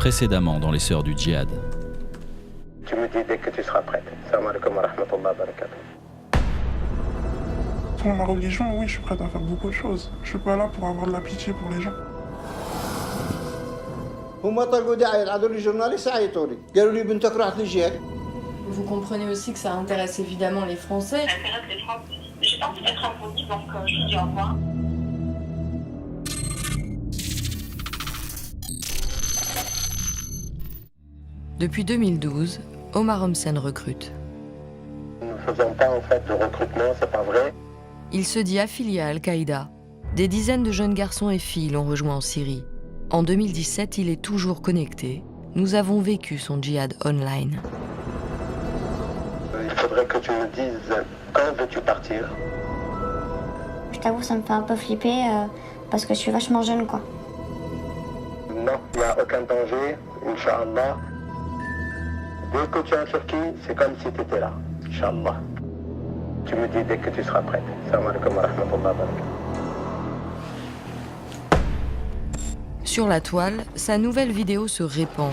précédemment dans Les Sœurs du Djihad. Tu me dis dès que tu seras prête. Salam alaikum wa rahmatullahi wa barakatuh. Pour ma religion, oui, je suis prête à faire beaucoup de choses. Je suis pas là pour avoir de la pitié pour les gens. Vous comprenez aussi que ça intéresse évidemment les Français. Ça intéresse les Français. J'ai pas envie d'être impolie, donc je dis au revoir. Depuis 2012, Omar Homsen recrute. Nous ne faisons pas en fait de recrutement, c'est pas vrai. Il se dit affilié à Al-Qaïda. Des dizaines de jeunes garçons et filles l'ont rejoint en Syrie. En 2017, il est toujours connecté. Nous avons vécu son djihad online. Il faudrait que tu me dises quand veux-tu partir. Je t'avoue, ça me fait un peu flipper parce que je suis vachement jeune, quoi. Non, il n'y a aucun danger, Inch'Allah. Dès que tu es en Turquie, c'est comme si tu étais là, Inch'Allah. Tu me dis dès que tu seras prête. Salam alaikum wa rahmatullahi wa barakatuh. Sur la toile, sa nouvelle vidéo se répand.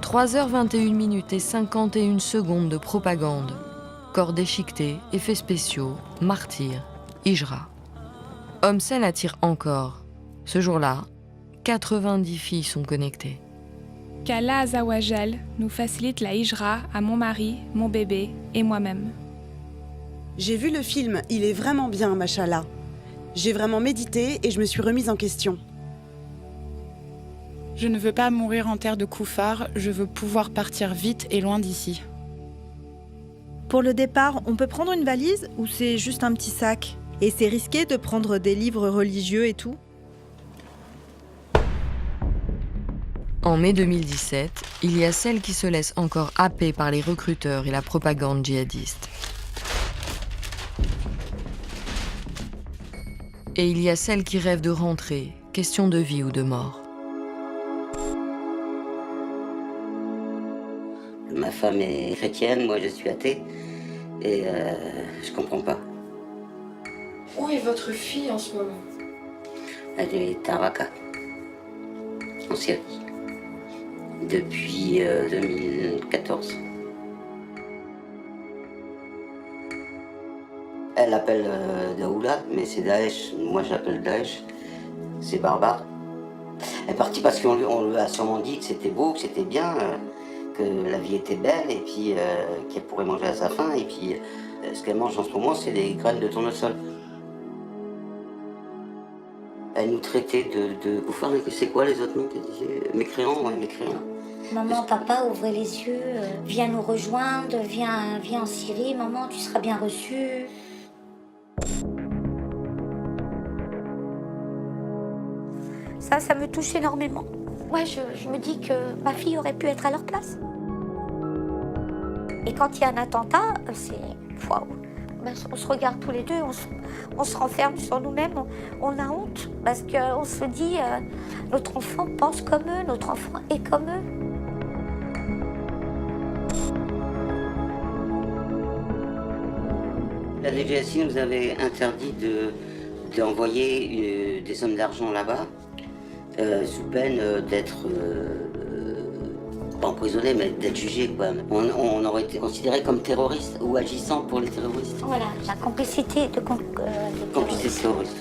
3h21 et 51 secondes de propagande. Corps déchiquetés, effets spéciaux, martyrs, hijra. Homsen attire encore. Ce jour-là, 90 filles sont connectées. Qu'Allah Azawajal nous facilite la hijra à mon mari, mon bébé et moi-même. J'ai vu le film, il est vraiment bien, machallah. J'ai vraiment médité et je me suis remise en question. Je ne veux pas mourir en terre de koufar, je veux pouvoir partir vite et loin d'ici. Pour le départ, on peut prendre une valise ou c'est juste un petit sac? Et c'est risqué de prendre des livres religieux et tout? En mai 2017, il y a celles qui se laissent encore happer par les recruteurs et la propagande djihadiste. Et il y a celles qui rêvent de rentrer, question de vie ou de mort. Ma femme est chrétienne, moi je suis athée, et je comprends pas. Où est votre fille en ce moment? Elle est à Raqqa, en Syrie, depuis 2014. Elle appelle Daoula, mais c'est Daesh, moi j'appelle Daesh, c'est barbare. Elle est partie parce qu'on lui a sûrement dit que c'était beau, que c'était bien, que la vie était belle et puis qu'elle pourrait manger à sa faim. Et puis ce qu'elle mange en ce moment, c'est des graines de tournesol. Elle nous traitait de koufars, mais c'est quoi les autres noms qu'elle disait? Mécréants, ouais, mécréants. Maman, papa, ouvrez les yeux, viens nous rejoindre, viens en Syrie, maman, tu seras bien reçue. Ça me touche énormément. Ouais, je me dis que ma fille aurait pu être à leur place. Et quand il y a un attentat, c'est... Waouh. Ben, on se regarde tous les deux, on se renferme sur nous-mêmes, on a honte. Parce qu'on se dit, notre enfant pense comme eux, notre enfant est comme eux. La DGSI nous avait interdit d'envoyer des sommes d'argent là-bas, sous peine d'être, pas emprisonné, mais d'être jugé, quoi. On aurait été considéré comme terroriste ou agissant pour les terroristes. Voilà, la complicité de complicité terroriste.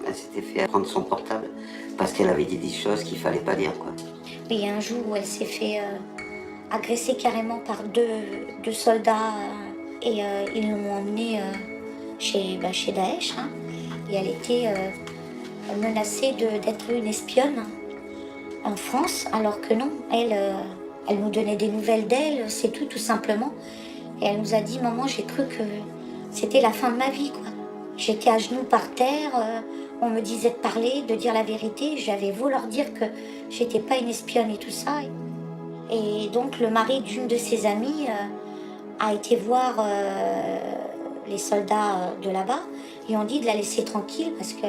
Elle s'était fait prendre son portable parce qu'elle avait dit des choses qu'il fallait pas dire, quoi. Il y a un jour où elle s'est fait agresser carrément par deux soldats et ils l'ont emmenée chez Daesh. Hein, et elle était menacée d'être une espionne en France, alors que non, elle nous donnait des nouvelles d'elle, c'est tout simplement. Et elle nous a dit, maman, j'ai cru que c'était la fin de ma vie, quoi. J'étais à genoux par terre, on me disait de parler, de dire la vérité. J'avais beau leur dire que j'étais pas une espionne et tout ça. Et donc le mari d'une de ses amies a été voir les soldats de là-bas et ont dit de la laisser tranquille parce que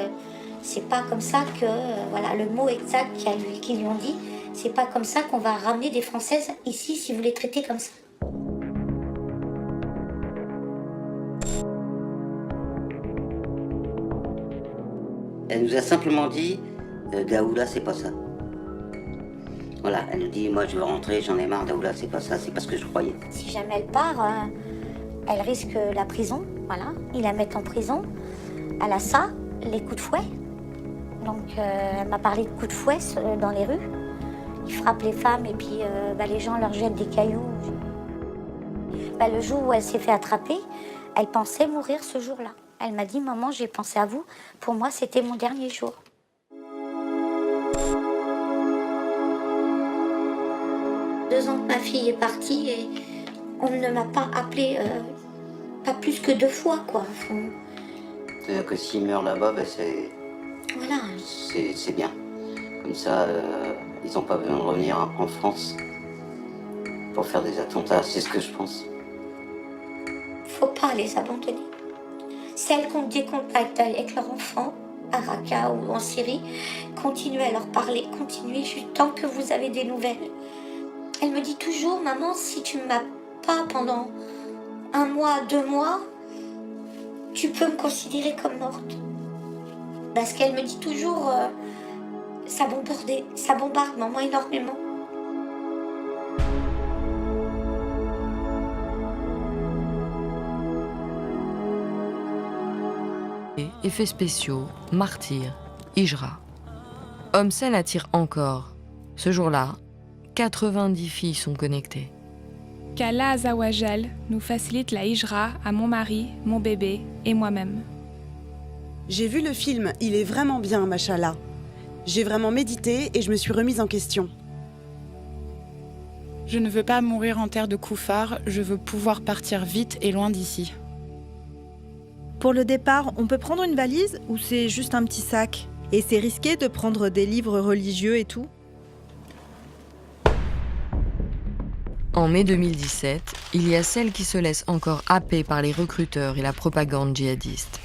c'est pas comme ça que, voilà, le mot exact qu'ils lui ont dit, c'est pas comme ça qu'on va ramener des Françaises ici si vous les traitez comme ça. Elle nous a simplement dit Daoula, c'est pas ça. Voilà, elle nous dit moi je veux rentrer, j'en ai marre, Daoula, c'est pas ça, c'est pas ce que je croyais. Si jamais elle part, elle risque la prison, voilà. Ils la mettent en prison. Elle a ça, les coups de fouet. Donc elle m'a parlé de coups de fouet dans les rues. Ils frappent les femmes et puis les gens leur jettent des cailloux. Le jour où elle s'est fait attraper, elle pensait mourir ce jour-là. Elle m'a dit, maman, j'ai pensé à vous. Pour moi, c'était mon dernier jour. Deux ans que ma fille est partie et on ne m'a pas appelée pas plus que 2 fois, quoi. C'est-à-dire que s'il meurt là-bas, c'est... Voilà. C'est bien. Comme ça, ils n'ont pas besoin de revenir en France pour faire des attentats, c'est ce que je pense. Faut pas les abandonner. Celles qui ont des contacts avec leurs enfants, à Raqqa ou en Syrie, continuez à leur parler, continuez juste tant que vous avez des nouvelles. Elle me dit toujours, maman, si tu ne m'as pas pendant 1 mois, 2 mois, tu peux me considérer comme morte. Parce qu'elle me dit toujours, ça bombarde maman énormément. Effets spéciaux, martyrs, Hijra. Homsen attire encore. Ce jour-là, 90 filles sont connectées. Qu'Allah Azawajal nous facilite la Hijra à mon mari, mon bébé et moi-même. J'ai vu le film, il est vraiment bien, machallah. J'ai vraiment médité et je me suis remise en question. Je ne veux pas mourir en terre de Koufar, je veux pouvoir partir vite et loin d'ici. Pour le départ, on peut prendre une valise ou c'est juste un petit sac? Et c'est risqué de prendre des livres religieux et tout? En mai 2017, il y a celles qui se laissent encore happer par les recruteurs et la propagande djihadiste.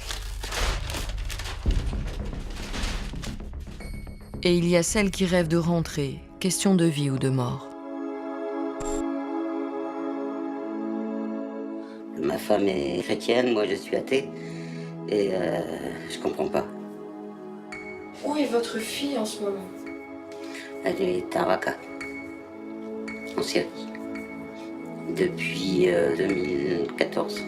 Et il y a celles qui rêvent de rentrer, question de vie ou de mort. Ma femme est chrétienne, moi je suis athée, et je comprends pas. Où est votre fille en ce moment? Elle est à Raqqa, en Syrie, depuis 2014.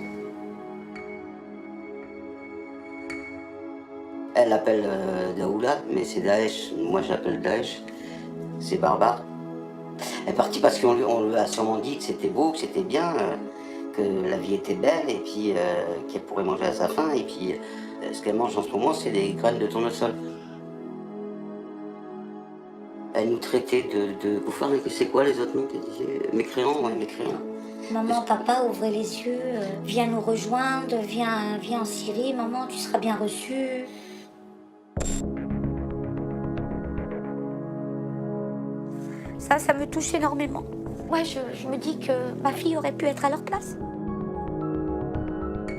Elle appelle Daoula, mais c'est Daesh, moi j'appelle Daesh, c'est barbare. Elle est partie parce qu'on lui a sûrement dit que c'était beau, que c'était bien, que la vie était belle et puis qu'elle pourrait manger à sa faim. Et puis ce qu'elle mange en ce moment, c'est des graines de tournesol. Elle nous traitait de koufars, mais c'est quoi les autres noms qu'elle disait? Mécréants, ouais, mécréants. Maman, papa, ouvrez les yeux, viens nous rejoindre, viens en Syrie, maman, tu seras bien reçue. Ça me touche énormément. Ouais, je me dis que ma fille aurait pu être à leur place.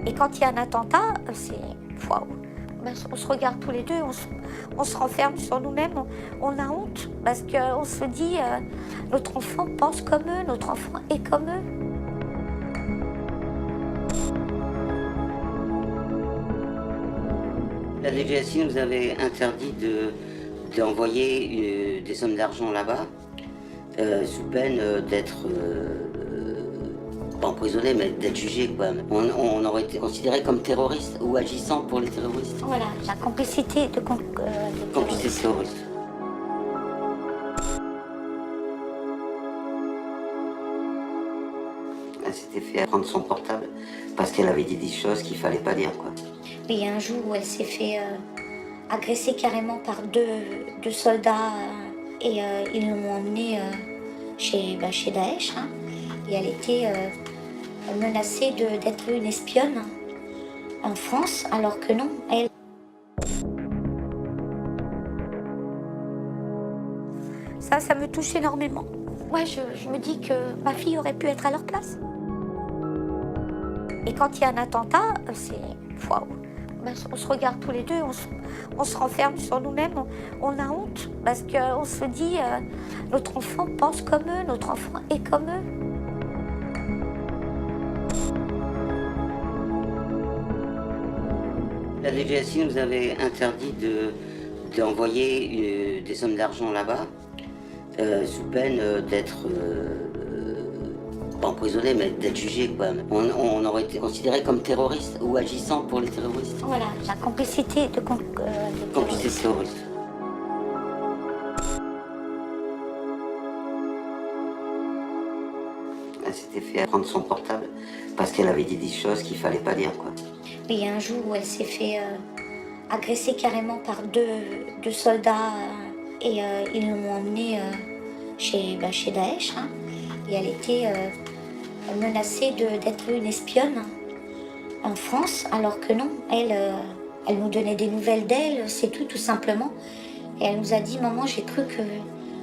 Et quand il y a un attentat, c'est... Waouh. On se regarde tous les deux, on se renferme sur nous-mêmes, on a honte. Parce qu'on se dit, notre enfant pense comme eux, notre enfant est comme eux. La DGSI nous avait interdit d'envoyer des sommes d'argent là-bas, sous peine d'être, pas emprisonné, mais d'être jugé, quoi. On aurait été considéré comme terroriste ou agissant pour les terroristes. Voilà, la complicité de complicité terroriste. Elle s'était fait prendre son portable parce qu'elle avait dit des choses qu'il fallait pas dire, quoi. Il y a un jour où elle s'est fait agresser carrément par deux soldats et ils l'ont emmenée chez Daesh. Hein, et elle était menacée d'être une espionne en France, alors que non, elle... Ça me touche énormément. Ouais, je me dis que ma fille aurait pu être à leur place. Et quand il y a un attentat, c'est... Waouh. On se regarde tous les deux, on se renferme sur nous-mêmes, on a honte. Parce qu'on se dit, notre enfant pense comme eux, notre enfant est comme eux. La DGSI nous avait interdit d'envoyer des sommes d'argent là-bas, sous peine d'être pas emprisonné, mais d'être jugé, quoi. On aurait été considéré comme terroriste ou agissant pour les terroristes. Voilà, la complicité de Complicité terroriste. Elle s'était fait prendre son portable parce qu'elle avait dit des choses qu'il fallait pas dire, quoi. Il y a un jour où elle s'est fait agresser carrément par deux soldats et ils l'ont emmenée chez Daesh. Hein, et elle était menacée d'être une espionne en France, alors que non, elle nous donnait des nouvelles d'elle, c'est tout simplement. Et elle nous a dit, maman, j'ai cru que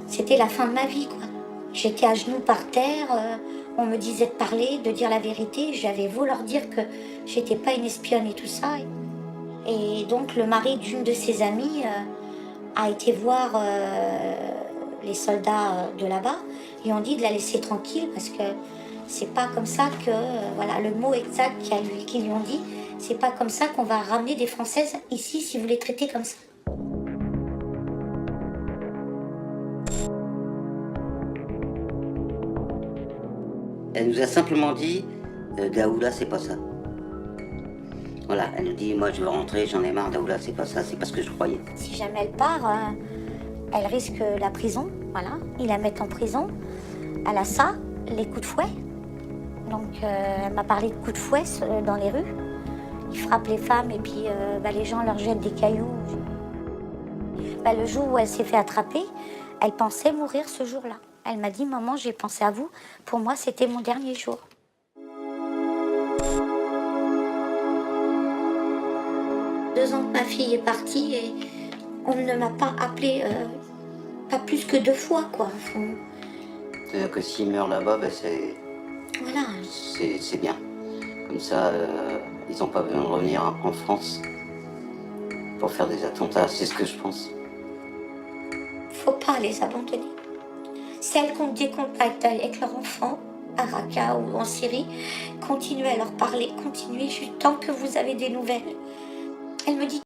c'était la fin de ma vie, quoi. J'étais à genoux par terre, on me disait de parler, de dire la vérité. J'avais beau leur dire que j'étais pas une espionne et tout ça. Et donc le mari d'une de ses amies a été voir les soldats de là-bas et ont dit de la laisser tranquille parce que c'est pas comme ça que, voilà, le mot exact qu'ils lui ont dit, c'est pas comme ça qu'on va ramener des Françaises ici si vous les traitez comme ça. Elle nous a simplement dit, Daoula, c'est pas ça. Voilà, elle nous dit, moi je veux rentrer, j'en ai marre, Daoula, c'est pas ça, c'est pas ce que je croyais. Si jamais elle part, elle risque la prison, voilà. Ils la mettent en prison. Elle a ça, les coups de fouet. Donc elle m'a parlé de coups de fouet dans les rues. Ils frappent les femmes et puis les gens leur jettent des cailloux. Le jour où elle s'est fait attraper, elle pensait mourir ce jour-là. Elle m'a dit, maman, j'ai pensé à vous. Pour moi, c'était mon dernier jour. Deux ans que ma fille est partie et on ne m'a pas appelée pas plus que 2 fois, quoi. C'est-à-dire que s'il meurt là-bas, c'est... Voilà. C'est bien. Comme ça, ils n'ont pas besoin de revenir en France pour faire des attentats, c'est ce que je pense. Faut pas les abandonner. Celles qui ont des contacts avec leurs enfants, à Raqqa ou en Syrie, continuez à leur parler, continuez juste tant que vous avez des nouvelles. Elle me dit